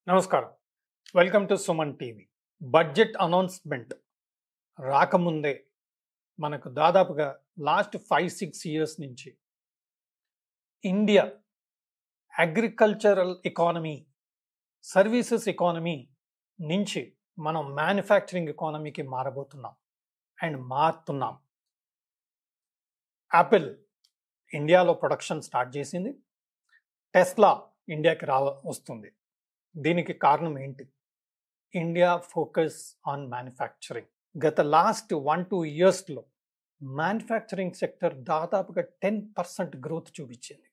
నమస్కారం. Welcome to Suman TV. Budget announcement రాకముందే మనకు దాదాపుగా లాస్ట్ 5-6 ఇయర్స్ నుంచి India agricultural economy, services economy నుంచి మనం మ్యానుఫ్యాక్చరింగ్ ఎకానమీకి మారబోతున్నాం అండ్ మారుతున్నాం. యాపిల్ ఇండియాలో ప్రొడక్షన్ స్టార్ట్ చేసింది. టెస్లా ఇండియాకి వస్తుంది. దీనికి కారణం ఏంటి? India focus on manufacturing. గత లాస్ట్ 1-2 ఇయర్స్లో మ్యానుఫ్యాక్చరింగ్ సెక్టర్ దాదాపుగా 10% గ్రోత్ చూపించింది.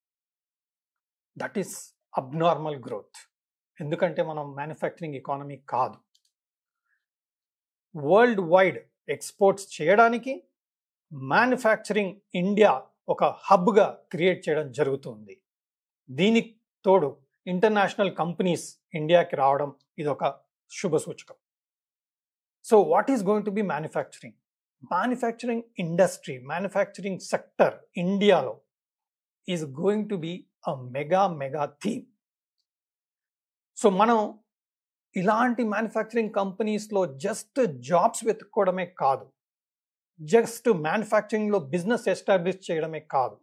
That is abnormal growth. ఎందుకంటే మనం మ్యానుఫ్యాక్చరింగ్ ఎకానమీ కాదు. వరల్డ్ వైడ్ ఎక్స్పోర్ట్స్ చేయడానికి మ్యానుఫ్యాక్చరింగ్ ఇండియా ఒక హబ్గా క్రియేట్ చేయడం జరుగుతుంది. దీనికి తోడు ఇంటర్నేషనల్ కంపెనీస్ ఇండియాకి రావడం ఇది ఒక శుభ సూచకం. So what is going to be manufacturing? Manufacturing industry, manufacturing sector ఇండియాలో is going to be a mega theme. So మనం ఇలాంటి మ్యానుఫ్యాక్చరింగ్ కంపెనీస్లో జస్ట్ జాబ్స్ వెతుక్కోవడమే కాదు, జస్ట్ మ్యానుఫ్యాక్చరింగ్లో బిజినెస్ ఎస్టాబ్లిష్ చేయడమే కాదు,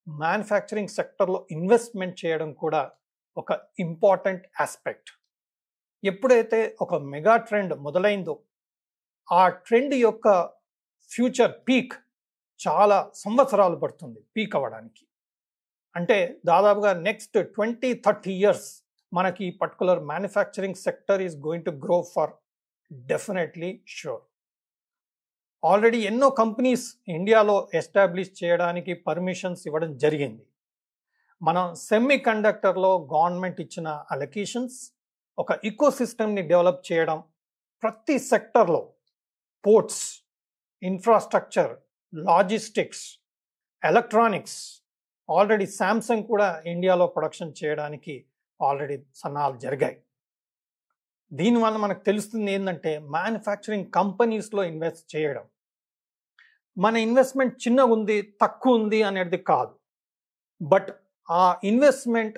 మ్యానుఫ్యాక్చరింగ్ సెక్టర్లో ఇన్వెస్ట్మెంట్ చేయడం కూడా ఒక ఇంపార్టెంట్ ఆస్పెక్ట్. ఎప్పుడైతే ఒక మెగా ట్రెండ్ మొదలైందో ఆ ట్రెండ్ యొక్క ఫ్యూచర్ పీక్ చాలా సంవత్సరాలు పడుతుంది పీక్ అవ్వడానికి. అంటే దాదాపుగా నెక్స్ట్ 20-30 ఇయర్స్ మనకి ఈ particular manufacturing sector is going to grow for definitely sure. Already ఎన్నో కంపెనీస్ ఇండియాలో ఎస్టాబ్లిష్ చేయడానికి పర్మిషన్స్ ఇవ్వడం జరిగింది. మనం సెమీ కండక్టర్లో గవర్నమెంట్ ఇచ్చిన అలొకేషన్స్, ఒక ఈకో సిస్టమ్ని డెవలప్ చేయడం, ప్రతి సెక్టర్లో ports, infrastructure, logistics, electronics, already Samsung కూడా ఇండియాలో ప్రొడక్షన్ చేయడానికి ఆల్రెడీ సన్నాహాలు జరిగాయి. దీనివల్ల మనకు తెలుస్తుంది ఏంటంటే మ్యానుఫ్యాక్చరింగ్ కంపెనీస్లో ఇన్వెస్ట్ చేయడం. మన ఇన్వెస్ట్మెంట్ చిన్నగా ఉంది, తక్కువ ఉంది అనేది కాదు, బట్ ఆ ఇన్వెస్ట్మెంట్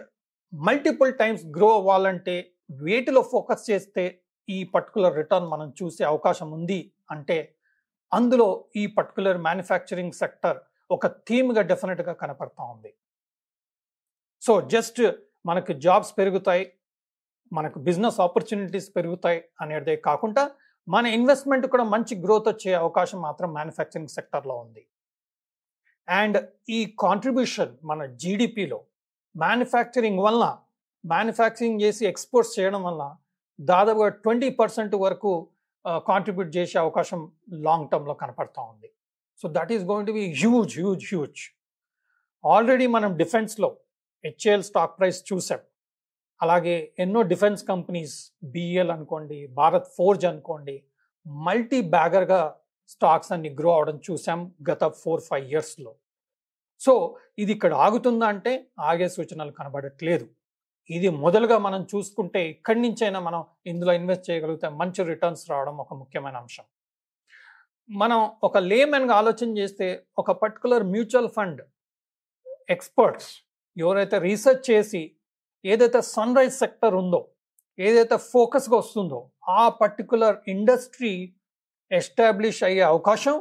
మల్టిపుల్ టైమ్స్ గ్రో అవ్వాలంటే వేటిలో ఫోకస్ చేస్తే ఈ పర్టికులర్ రిటర్న్ మనం చూసే అవకాశం ఉంది అంటే అందులో ఈ పర్టికులర్ మ్యానుఫ్యాక్చరింగ్ సెక్టర్ ఒక థీమ్గా డెఫినెట్గా కనపడతా ఉంది. సో జస్ట్ మనకు జాబ్స్ పెరుగుతాయి, మనకు బిజినెస్ ఆపర్చునిటీస్ పెరుగుతాయి అనేదే కాకుండా మన ఇన్వెస్ట్మెంట్ కూడా మంచి గ్రోత్ వచ్చే అవకాశం మాత్రం మ్యానుఫ్యాక్చరింగ్ సెక్టర్లో ఉంది. అండ్ ఈ కాంట్రిబ్యూషన్ మన జీడిపిలో మ్యానుఫ్యాక్చరింగ్ వల్ల, మ్యానుఫ్యాక్చరింగ్ చేసి ఎక్స్పోర్ట్స్ చేయడం వల్ల దాదాపుగా 20% వరకు కాంట్రిబ్యూట్ చేసే అవకాశం లాంగ్ టర్మ్లో కనపడతా ఉంది. So that is going to be huge. Already మనం డిఫెన్స్లో HAL స్టాక్ ప్రైస్ చూసాం. అలాగే ఎన్నో డిఫెన్స్ కంపెనీస్, BEL అనుకోండి, భారత్ ఫోర్జ్ అనుకోండి, మల్టీ బ్యాగర్గా స్టాక్స్ అన్ని గ్రో అవడం చూసాం గత 4-5 ఇయర్స్లో. సో ఇది ఇక్కడ ఆగుతుందా అంటే ఆగే సూచనలు కనబడట్లేదు. ఇది మొదలుగా మనం చూసుకుంటే ఇక్కడి నుంచైనా మనం ఇందులో ఇన్వెస్ట్ చేయగలిగితే మంచి రిటర్న్స్ రావడం ఒక ముఖ్యమైన అంశం. మనం ఒక లేమెన్గా ఆలోచన చేస్తే ఒక పర్టికులర్ మ్యూచువల్ ఫండ్ ఎక్స్పర్ట్స్ ఎవరైతే రీసెర్చ్ చేసి ఏదైతే సన్ రైజ్ సెక్టర్ ఉందో, ఏదైతే ఫోకస్గా వస్తుందో ఆ పర్టికులర్ ఇండస్ట్రీ ఎస్టాబ్లిష్ అయ్యే అవకాశం,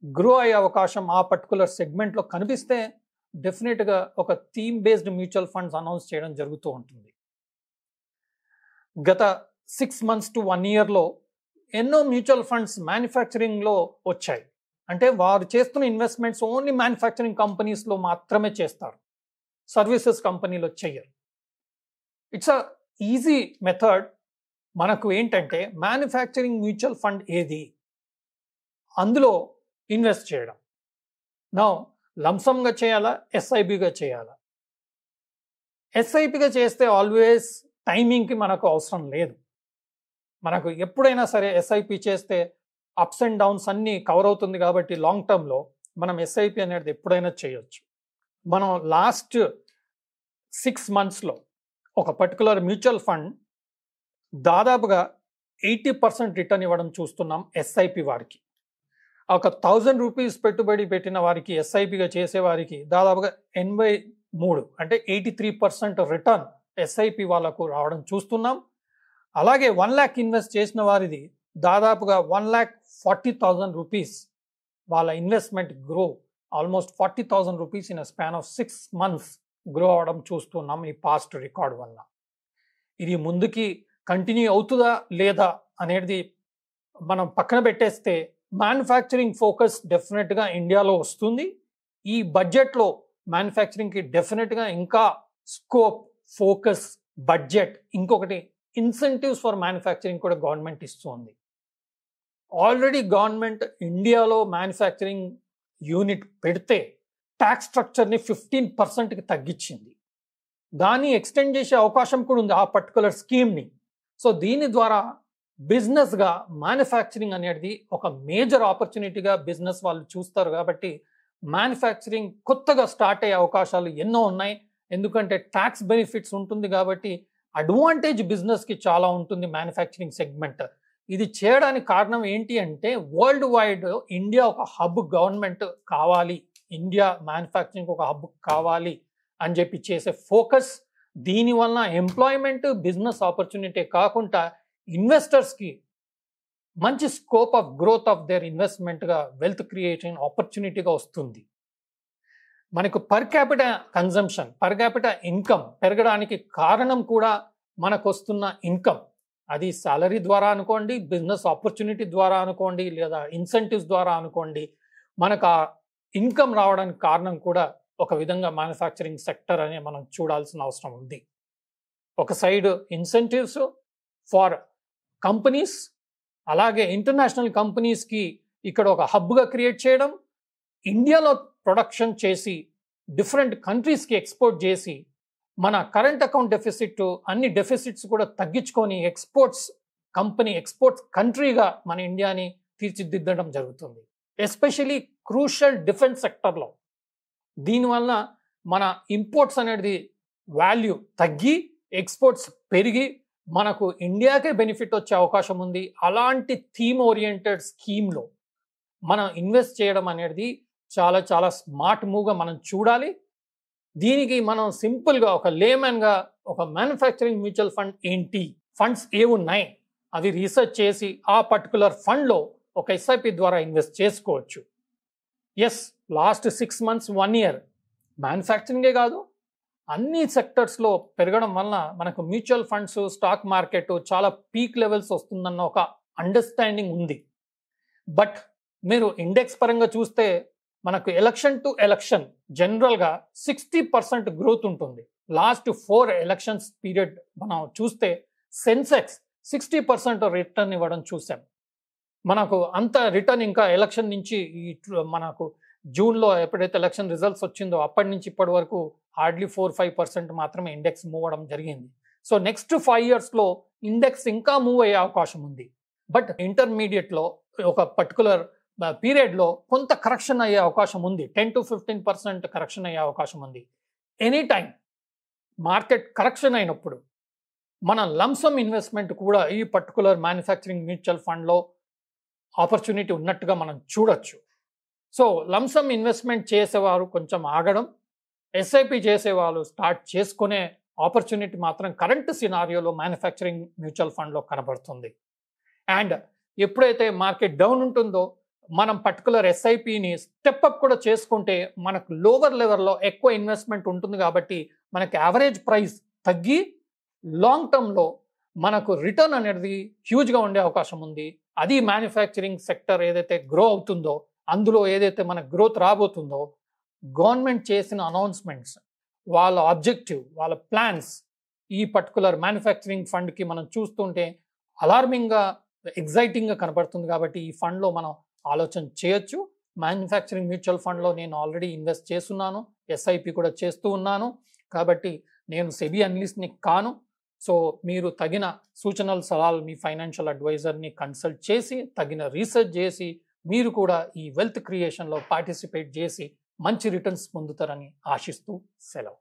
గ్రో అయ్యే అవకాశం ఆ పర్టికులర్ సెగ్మెంట్లో కనిపిస్తే డెఫినెట్గా ఒక theme based mutual funds announce చేయడం జరుగుతూ ఉంటుంది. గత 6 months to 1 yearలో ఎన్నో మ్యూచువల్ ఫండ్స్ మ్యానుఫ్యాక్చరింగ్లో వచ్చాయి. అంటే వారు చేస్తున్న ఇన్వెస్ట్మెంట్స్ ఓన్లీ మ్యానుఫ్యాక్చరింగ్ కంపెనీస్లో మాత్రమే చేస్తారు, సర్వీసెస్ కంపెనీలో చెయ్యరు. It's a easy method. మనకు ఏంటంటే మ్యానుఫ్యాక్చరింగ్ మ్యూచువల్ ఫండ్ ఏది, అందులో ఇన్వెస్ట్ చేయడం. నౌ లంసమ్గా చేయాలా, SIPగా చేయాలా? SIPగా చేస్తే ఆల్వేస్ టైమింగ్కి మనకు అవసరం లేదు. మనకు ఎప్పుడైనా సరే SIP చేస్తే అప్స్ అండ్ డౌన్స్ అన్నీ కవర్ అవుతుంది కాబట్టి లాంగ్ టర్మ్లో మనం SIP అనేది ఎప్పుడైనా చేయొచ్చు. మనం లాస్ట్ 6 monthsలో ఒక పర్టికులర్ మ్యూచువల్ ఫండ్ దాదాపుగా 80% రిటర్న్ ఇవ్వడం చూస్తున్నాం SIP వారికి. ఒక 1000 రూపీస్ పెట్టుబడి పెట్టిన వారికి, SIPగా చేసే వారికి దాదాపుగా 83 అంటే 83% రిటర్న్ SIP వాళ్ళకు రావడం చూస్తున్నాం. అలాగే 1 lakh ఇన్వెస్ట్ చేసిన వారిది దాదాపుగా 1,40,000 రూపీస్ వాళ్ళ investment grow almost 40,000 rupees in span of 6 months grow అవడం చూస్తున్నాం ఈ పాస్ట్ రికార్డ్ వల్ల. ఇది ముందుకి కంటిన్యూ అవుతుందా లేదా అనేది మనం పక్కన పెట్టేస్తే మ్యానుఫ్యాక్చరింగ్ ఫోకస్ డెఫినెట్గా ఇండియాలో వస్తుంది. ఈ బడ్జెట్లో మ్యానుఫ్యాక్చరింగ్కి డెఫినెట్గా ఇంకా స్కోప్, ఫోకస్, బడ్జెట్, ఇంకొకటి ఇన్సెంటివ్స్ ఫర్ మ్యానుఫ్యాక్చరింగ్ కూడా గవర్నమెంట్ ఇస్తుంది. ఆల్రెడీ గవర్నమెంట్ ఇండియాలో మ్యానుఫ్యాక్చరింగ్ యూనిట్ పెడితే ట్యాక్స్ స్ట్రక్చర్ని 15%కి తగ్గించింది. దాన్ని ఎక్స్టెండ్ చేసే అవకాశం కూడా ఉంది ఆ పర్టికులర్ స్కీమ్ని. సో దీని ద్వారా బిజినెస్గా మ్యానుఫ్యాక్చరింగ్ అనేది ఒక మేజర్ ఆపర్చునిటీగా బిజినెస్ వాళ్ళు చూస్తారు. కాబట్టి మ్యానుఫ్యాక్చరింగ్ కొత్తగా స్టార్ట్ అయ్యే అవకాశాలు ఎన్నో ఉన్నాయి. ఎందుకంటే ట్యాక్స్ బెనిఫిట్స్ ఉంటుంది కాబట్టి అడ్వాంటేజ్ బిజినెస్కి చాలా ఉంటుంది మ్యానుఫ్యాక్చరింగ్ సెగ్మెంట్. ఇది చేయడానికి కారణం ఏంటి అంటే వరల్డ్ వైడ్ ఇండియా ఒక హబ్ గవర్నమెంట్ కావాలి, ఇండియా మ్యానుఫ్యాక్చరింగ్ ఒక హబ్ కావాలి అని చెప్పి చేసే ఫోకస్. దీనివల్ల ఎంప్లాయ్మెంట్, బిజినెస్ ఆపర్చునిటీ కాకుండా ఇన్వెస్టర్స్కి మంచి scope of growth of their ఇన్వెస్ట్మెంట్గా వెల్త్ క్రియేషన్ ఆపర్చునిటీగా వస్తుంది. మనకు per capital consumption, per capital income పెరగడానికి కారణం కూడా మనకు వస్తున్న ఇన్కమ్. అది సాలరీ ద్వారా అనుకోండి, బిజినెస్ ఆపర్చునిటీ ద్వారా అనుకోండి, లేదా ఇన్సెంటివ్స్ ద్వారా అనుకోండి, మనకు ఆ ఇన్కమ్ రావడానికి కారణం కూడా ఒక విధంగా మ్యానుఫ్యాక్చరింగ్ సెక్టర్ అనే మనం చూడాల్సిన అవసరం ఉంది. ఒక సైడ్ ఇన్సెంటివ్స్ ఫర్ కంపెనీస్, అలాగే ఇంటర్నేషనల్ కంపెనీస్కి ఇక్కడ ఒక హబ్గా క్రియేట్ చేయడం, ఇండియాలో ప్రొడక్షన్ చేసి డిఫరెంట్ కంట్రీస్కి ఎక్స్పోర్ట్ చేసి మన కరెంట్ అకౌంట్ డెఫిసిట్, అన్ని డెఫిసిట్స్ కూడా తగ్గించుకొని ఎక్స్పోర్ట్స్ కంట్రీగా మన ఇండియాని తీర్చిదిద్దడం జరుగుతుంది. ఎస్పెషలీ క్రూషల్ డిఫెన్స్ సెక్టర్లో. దీనివల్ల మన ఇంపోర్ట్స్ అనేది వాల్యూ తగ్గి ఎక్స్పోర్ట్స్ పెరిగి మనకు ఇండియాకే బెనిఫిట్ వచ్చే అవకాశం ఉంది. అలాంటి థీమ్ ఓరియంటెడ్ స్కీమ్లో మనం ఇన్వెస్ట్ చేయడం అనేది చాలా చాలా స్మార్ట్ మూవ్గా మనం చూడాలి. దీనికి మనం సింపుల్గా ఒక లేమన్గా ఒక మ్యానుఫ్యాక్చరింగ్ మ్యూచువల్ ఫండ్ ఏంటి, ఫండ్స్ ఏమున్నాయి అవి రీసెర్చ్ చేసి ఆ పర్టికులర్ ఫండ్లో ఒక ఎస్ఐపి ద్వారా ఇన్వెస్ట్ చేసుకోవచ్చు. ఎస్, లాస్ట్ 6 months 1 year మ్యానుఫ్యాక్చరింగే కాదు అన్ని సెక్టర్స్లో పెరగడం వలన మనకు మ్యూచువల్ ఫండ్స్, స్టాక్ మార్కెట్ చాలా పీక్ లెవెల్స్ వస్తుందన్న ఒక అండర్స్టాండింగ్ ఉంది. బట్ మీరు ఇండెక్స్ పరంగా చూస్తే మనకు ఎలక్షన్ టు ఎలక్షన్ జనరల్గా 60% గ్రోత్ ఉంటుంది. లాస్ట్ 4 ఎలక్షన్స్ పీరియడ్ మనం చూస్తే సెన్సెక్స్ 60% రిటర్న్ ఇవ్వడం చూసాం. మనకు అంత రిటర్న్ ఇంకా ఎలక్షన్ నుంచి మనకు జూన్లో ఎప్పుడైతే ఎలక్షన్ రిజల్ట్స్ వచ్చిందో అప్పటి నుంచి ఇప్పటి వరకు హార్డ్లీ 4-5% మాత్రమే ఇండెక్స్ మూవ్ అవ్వడం జరిగింది. సో నెక్స్ట్ 5 yearsలో ఇండెక్స్ ఇంకా మూవ్ అయ్యే అవకాశం ఉంది. బట్ ఇంటర్మీడియట్లో ఒక పర్టికులర్ పీరియడ్లో కొంత కరెక్షన్ అయ్యే అవకాశం ఉంది. 10-15% కరెక్షన్ అయ్యే అవకాశం ఉంది. ఎనీ టైం మార్కెట్ కరెక్షన్ అయినప్పుడు మన లంసమ్ ఇన్వెస్ట్మెంట్ కూడా ఈ పర్టికులర్ మ్యానుఫ్యాక్చరింగ్ మ్యూచువల్ ఫండ్లో ఆపర్చునిటీ ఉన్నట్టుగా మనం చూడొచ్చు. సో లంసమ్ ఇన్వెస్ట్మెంట్ చేసేవారు కొంచెం ఆగడం, ఎస్ఐపి చేసేవాళ్ళు స్టార్ట్ చేసుకునే ఆపర్చునిటీ మాత్రం కరెంట్ సినారియోలో మ్యానుఫ్యాక్చరింగ్ మ్యూచువల్ ఫండ్లో కనబడుతుంది. అండ్ ఎప్పుడైతే మార్కెట్ డౌన్ ఉంటుందో మనం పర్టికులర్ ఎస్ఐపిని స్టెప్అప్ కూడా చేసుకుంటే మనకు లోవర్ లెవెల్లో ఎక్కువ ఇన్వెస్ట్మెంట్ ఉంటుంది కాబట్టి మనకి యావరేజ్ ప్రైస్ తగ్గి లాంగ్ టర్మ్లో మనకు రిటర్న్ అనేది హ్యూజ్గా ఉండే అవకాశం ఉంది. అది మ్యానుఫ్యాక్చరింగ్ సెక్టర్ ఏదైతే గ్రో అవుతుందో అందులో ఏదైతే మన గ్రోత్ రాబోతుందో గవర్నమెంట్ చేసిన అనౌన్స్మెంట్స్, వాళ్ళ ఆబ్జెక్టివ్, వాళ్ళ ప్లాన్స్ ఈ పర్టికులర్ మ్యానుఫ్యాక్చరింగ్ ఫండ్కి మనం చూస్తుంటే అలార్మింగ్గా, ఎగ్జైటింగ్గా కనబడుతుంది. కాబట్టి ఈ ఫండ్లో మనం ఆలోచన చేయొచ్చు. మ్యానుఫ్యాక్చరింగ్ మ్యూచువల్ ఫండ్లో నేను ఆల్రెడీ ఇన్వెస్ట్ చేస్తున్నాను, ఎస్ఐపి కూడా చేస్తూ ఉన్నాను. కాబట్టి నేను సెబీ అనలిస్ట్ని కాను. సో మీరు తగిన సూచనలు, సలహాలు మీ ఫైనాన్షియల్ అడ్వైజర్ని కన్సల్ట్ చేసి తగిన రీసెర్చ్ చేసి మీరు కూడా ఈ వెల్త్ క్రియేషన్లో పార్టిసిపేట్ చేసి మంచి రిటర్న్స్ పొందుతారని ఆశిస్తూ సెలవు.